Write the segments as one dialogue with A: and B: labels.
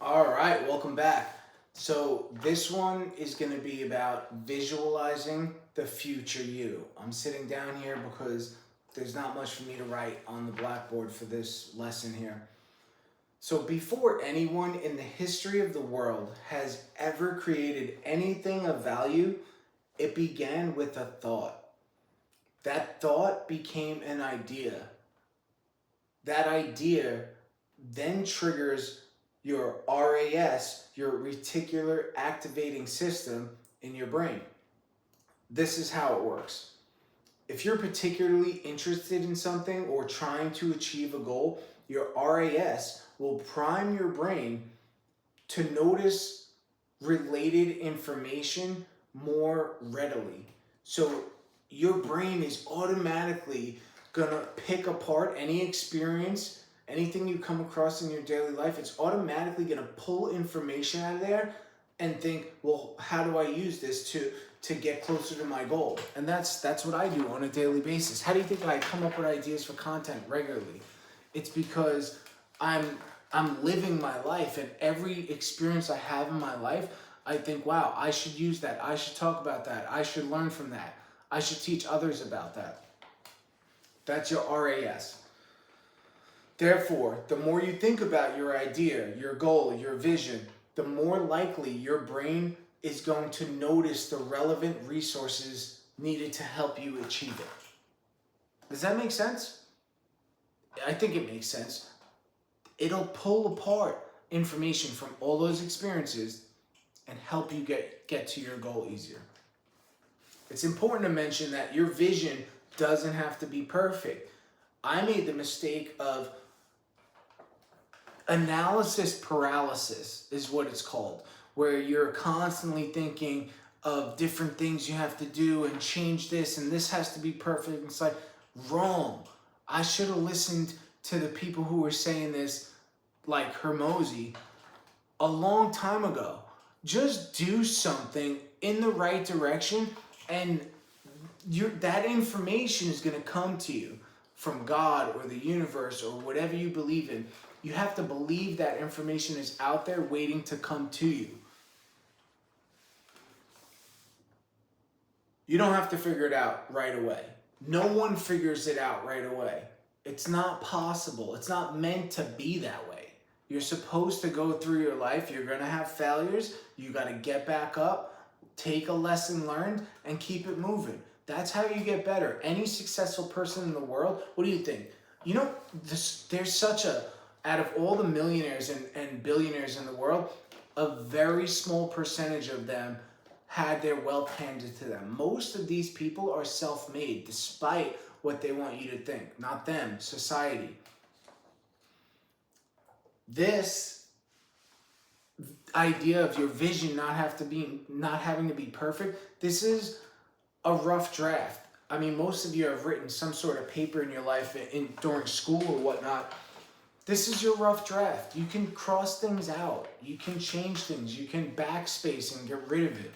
A: All right, welcome back. So, this one is going to be about visualizing the future you. I'm sitting down here because there's not much for me to write on the blackboard for this lesson here. So, before anyone in the history of the world has ever created anything of value, it began with a thought. That thought became an idea. That idea then triggers your RAS, your reticular activating system in your brain. This is how it works. If you're particularly interested in something or trying to achieve a goal, your RAS will prime your brain to notice related information more readily. So your brain is automatically gonna pick apart any experience, anything you come across in your daily life. It's automatically gonna pull information out of there and think, well, how do I use this to get closer to my goal? And that's what I do on a daily basis. How do you think I come up with ideas for content regularly? It's because I'm living my life, and every experience I have in my life, I think, wow, I should use that. I should talk about that. I should learn from that. I should teach others about that. That's your RAS. Therefore, the more you think about your idea, your goal, your vision, the more likely your brain is going to notice the relevant resources needed to help you achieve it. Does that make sense? I think it makes sense. It'll pull apart information from all those experiences and help you get to your goal easier. It's important to mention that your vision doesn't have to be perfect. I made the mistake of analysis paralysis, is what it's called, where you're constantly thinking of different things you have to do and change this, and this has to be perfect. It's like, wrong. I should have listened to the people who were saying this, like Hermosi, a long time ago. Just do something in the right direction, and that information is going to come to you from God or the universe or whatever you believe in. You have to believe that information is out there waiting to come to you. You don't have to figure it out right away. No one figures it out right away. It's not possible. It's not meant to be that way. You're supposed to go through your life. You're going to have failures. You got to get back up, take a lesson learned, and keep it moving. That's how you get better. Any successful person in the world, what do you think? You know, there's such a, out of all the millionaires and billionaires in the world, a very small percentage of them had their wealth handed to them. Most of these people are self-made, despite what they want you to think. Not them, society. This idea of your vision not having to be perfect, this is a rough draft. I mean, most of you have written some sort of paper in your life during school or whatnot. This is your rough draft. You can cross things out. You can change things. You can backspace and get rid of it.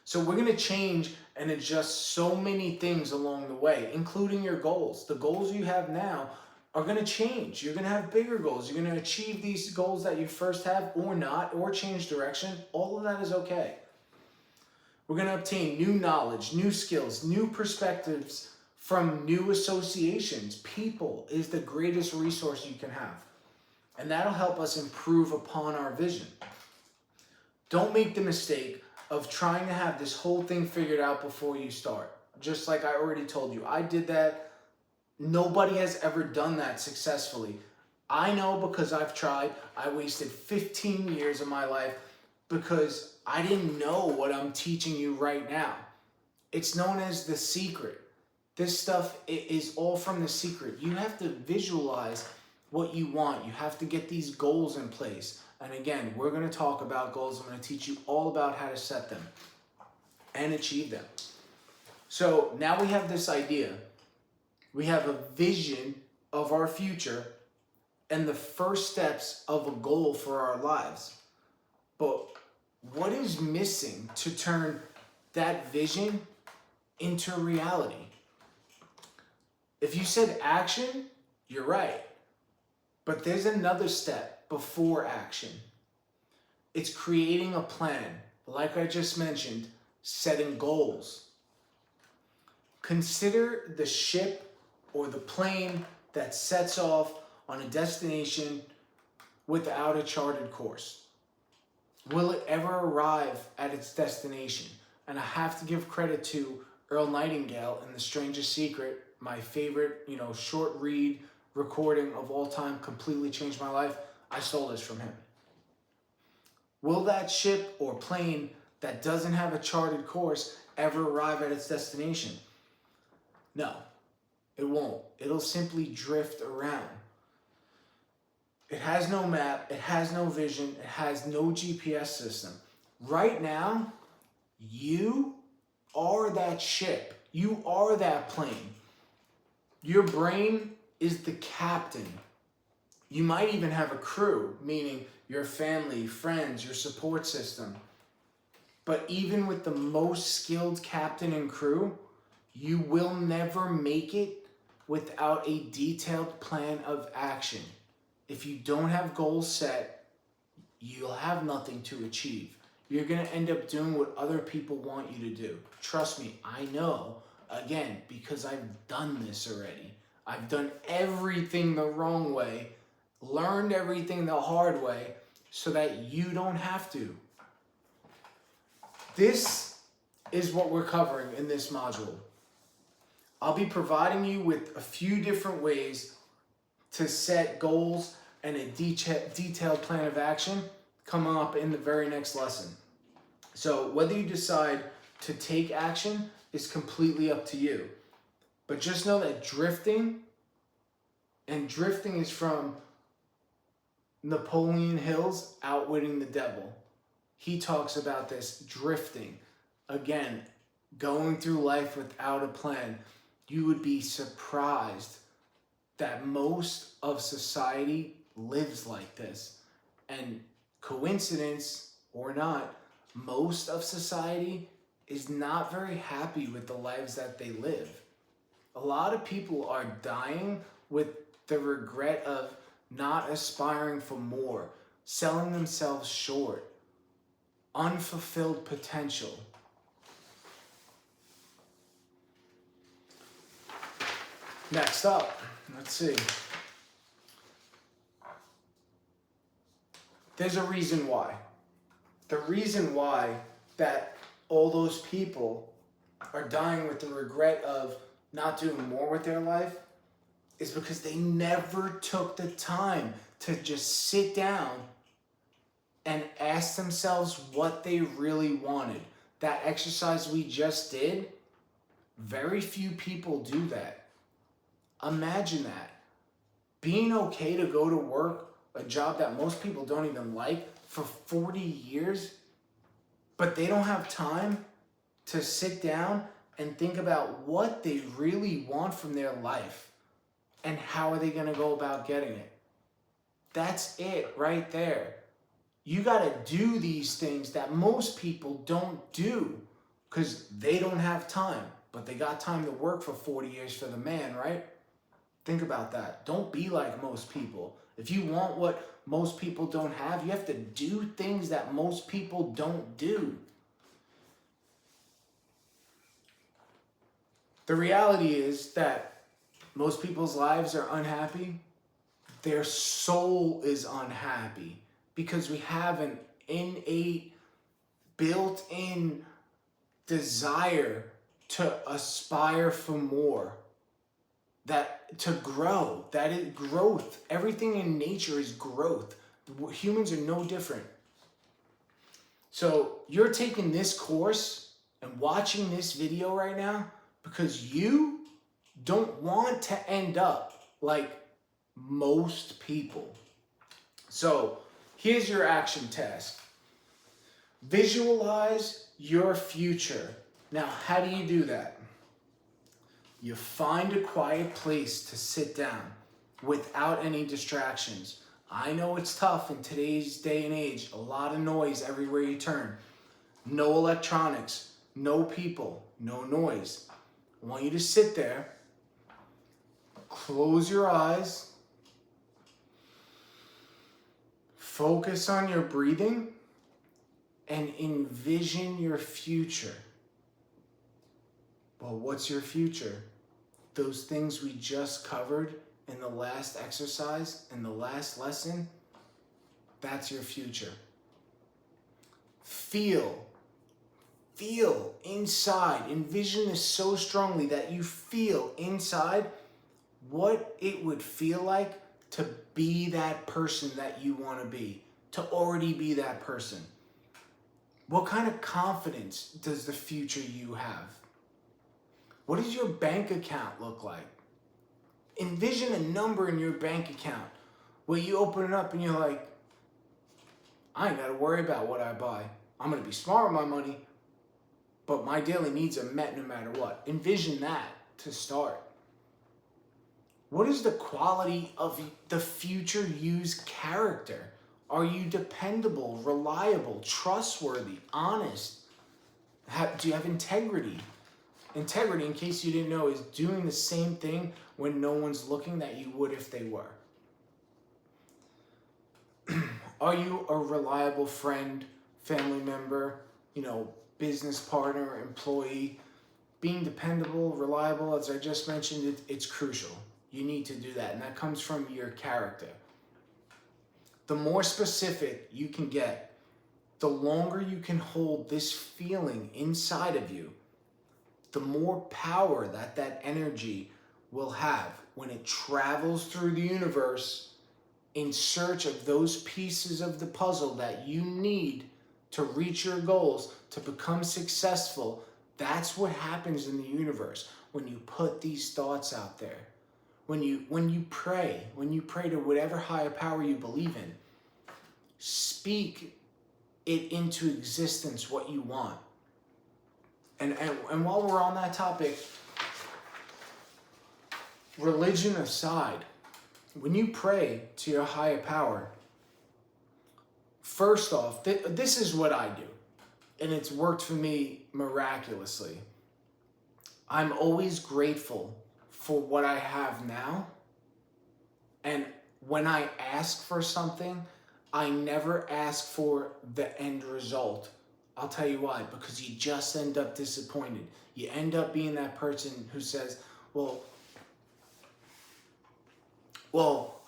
A: So we're going to change and adjust so many things along the way, including your goals. The goals you have now are going to change. You're going to have bigger goals. You're going to achieve these goals that you first have or not, or change direction. All of that is okay. We're going to obtain new knowledge, new skills, new perspectives from new associations. People is the greatest resource you can have. And that'll help us improve upon our vision. Don't make the mistake of trying to have this whole thing figured out before you start. Just like I already told you, I did that. Nobody has ever done that successfully. I know because I've tried. I wasted 15 years of my life because I didn't know what I'm teaching you right now. It's known as the secret. This stuff is all from the secret. You have to visualize what you want. You have to get these goals in place. And again, we're going to talk about goals. I'm going to teach you all about how to set them and achieve them. So now we have this idea. We have a vision of our future and the first steps of a goal for our lives. But what is missing to turn that vision into reality? If you said action, you're right. But there's another step before action. It's creating a plan. Like I just mentioned, setting goals. Consider the ship or the plane that sets off on a destination without a charted course. Will it ever arrive at its destination? And I have to give credit to Earl Nightingale in The Strangest Secret, my favorite, short read recording of all time, completely changed my life. I stole this from him. Will that ship or plane that doesn't have a charted course ever arrive at its destination? No, it won't. It'll simply drift around. It has no map, it has no vision, it has no GPS system. Right now, you are that ship. You are that plane. Your brain is the captain. You might even have a crew, meaning your family, friends, your support system. But even with the most skilled captain and crew, you will never make it without a detailed plan of action. If you don't have goals set, you'll have nothing to achieve. You're going to end up doing what other people want you to do. Trust me, I know, again, because I've done this already. I've done everything the wrong way, learned everything the hard way, so that you don't have to. This is what we're covering in this module. I'll be providing you with a few different ways to set goals and a detailed plan of action coming up in the very next lesson. So whether you decide to take action is completely up to you. But just know that drifting is from Napoleon Hill's Outwitting the Devil. He talks about this drifting. Again, going through life without a plan. You would be surprised that most of society lives like this. And coincidence or not, most of society is not very happy with the lives that they live. A lot of people are dying with the regret of not aspiring for more, selling themselves short, unfulfilled potential. Next up, let's see. There's a reason why. The reason why that all those people are dying with the regret of not doing more with their life is because they never took the time to just sit down and ask themselves what they really wanted. That exercise we just did, very few people do that. Imagine that. Being okay to go to work, a job that most people don't even like, for 40 years, but they don't have time to sit down and think about what they really want from their life and how are they going to go about getting it. That's it right there. You got to do these things that most people don't do because they don't have time, but they got time to work for 40 years for the man, right? Think about that. Don't be like most people. If you want what most people don't have, you have to do things that most people don't do. The reality is that most people's lives are unhappy. Their soul is unhappy because we have an innate, built-in desire to aspire for more. That to grow, that is growth. Everything in nature is growth. Humans are no different. So you're taking this course and watching this video right now because you don't want to end up like most people. So here's your action task. Visualize your future. Now, how do you do that? You find a quiet place to sit down without any distractions. I know it's tough in today's day and age. A lot of noise everywhere you turn. No electronics, no people, no noise. I want you to sit there, close your eyes, Focus on your breathing and envision your future. Well, what's your future? Those things we just covered in the last exercise, in the last lesson, that's your future. Feel inside. Envision this so strongly that you feel inside what it would feel like to be that person that you want to be, to already be that person. What kind of confidence does the future you have? What does your bank account look like? Envision a number in your bank account where you open it up and you're like, I ain't got to worry about what I buy. I'm going to be smart with my money, but my daily needs are met no matter what. Envision that to start. What is the quality of the future you's character? Are you dependable, reliable, trustworthy, honest? Do you have integrity? Integrity, in case you didn't know, is doing the same thing when no one's looking that you would if they were. Are you a reliable friend, family member, business partner, employee? Being dependable, reliable, as I just mentioned, it's crucial. You need to do that, and that comes from your character. The more specific you can get, the longer you can hold this feeling inside of you, the more power that energy will have when it travels through the universe in search of those pieces of the puzzle that you need to reach your goals, to become successful. That's what happens in the universe when you put these thoughts out there. When you pray to whatever higher power you believe in, speak it into existence what you want. And while we're on that topic, religion aside, when you pray to your higher power, first off, this is what I do, and it's worked for me miraculously. I'm always grateful for what I have now, and when I ask for something, I never ask for the end result. I'll tell you why, because you just end up disappointed. You end up being that person who says, well,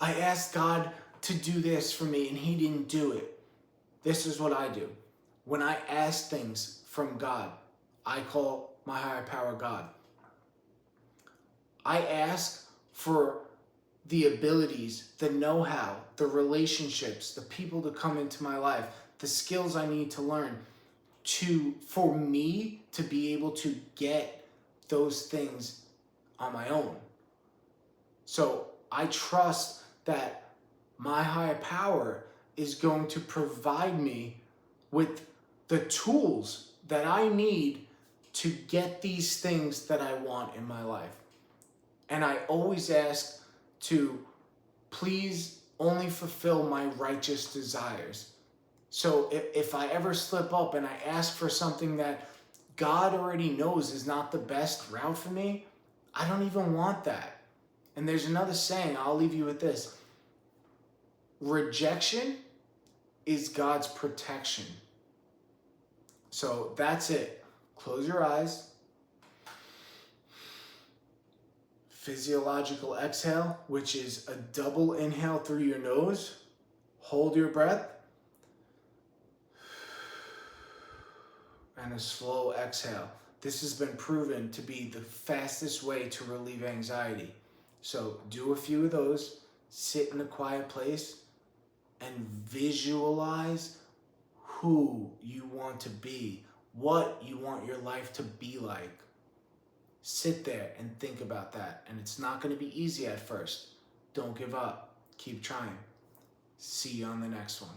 A: I asked God to do this for me and he didn't do it. This is what I do. When I ask things from God, I call my higher power God. I ask for the abilities, the know-how, the relationships, the people to come into my life, the skills I need to learn for me to be able to get those things on my own. So I trust that my higher power is going to provide me with the tools that I need to get these things that I want in my life. And I always ask to please only fulfill my righteous desires. So if I ever slip up and I ask for something that God already knows is not the best route for me, I don't even want that. And there's another saying, I'll leave you with this. Rejection is God's protection. So that's it. Close your eyes. Physiological exhale, which is a double inhale through your nose. Hold your breath. And a slow exhale. This has been proven to be the fastest way to relieve anxiety. So do a few of those, sit in a quiet place, and visualize who you want to be, what you want your life to be like. Sit there and think about that. And it's not going to be easy at first. Don't give up. Keep trying. See you on the next one.